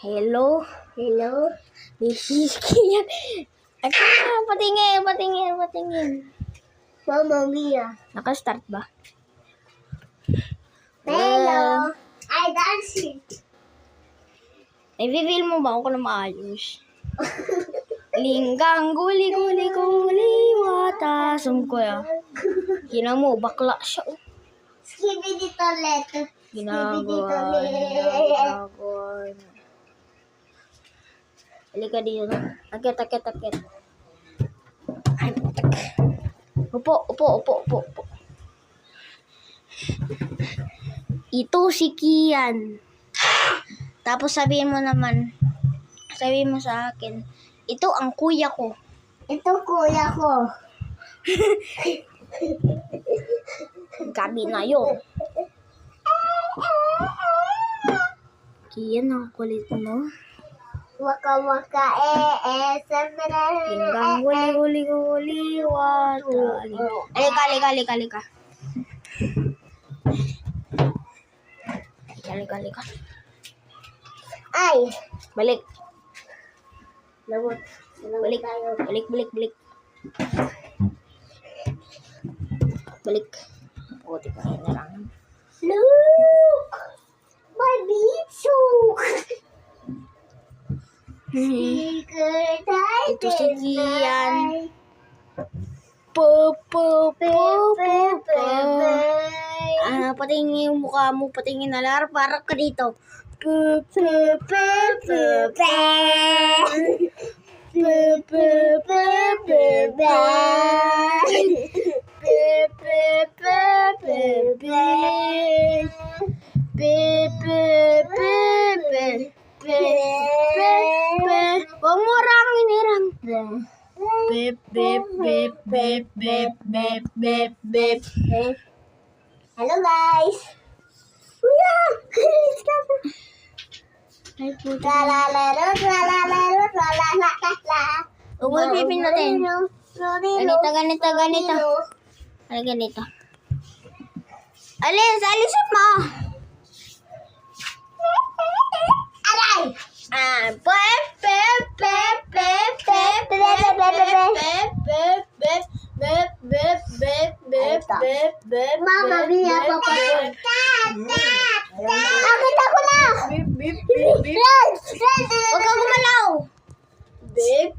Hello? Hello? This is Kian. Patingin. Mamma Mia. Naka-start ba? Hello. I dancing. Nai-feel mo ba ako na maayos? Linggang guli, wata. Sumkoya. Kina mo, bakla siya. Skibidi toilet. Ginagawa. Halika dito. Akit. Ay, putak. Upo. Ito si Kian. Tapos sabihin mo sa akin, ito ang kuya ko. Ito kuya ko. Gabi na yun. Kian, ang kulit mo. Waka Linggang guli, wata. Halika. Halika. Ay. Balik. Lawot. Balik. Puti pa rin na lang. Look! My beatsuk! Ito si Kian. Patingin yung mukha mo, patingin na lar, para ka dito. Huwag mo rangin. Bep. Hello guys! Ay, puta. Huwag mo pipindutin. Ganito. Ay, ganito. Alisin mo. Aray! Mama Mia, Papa. Akit ako na! Huwag kang gumalaw. Bep.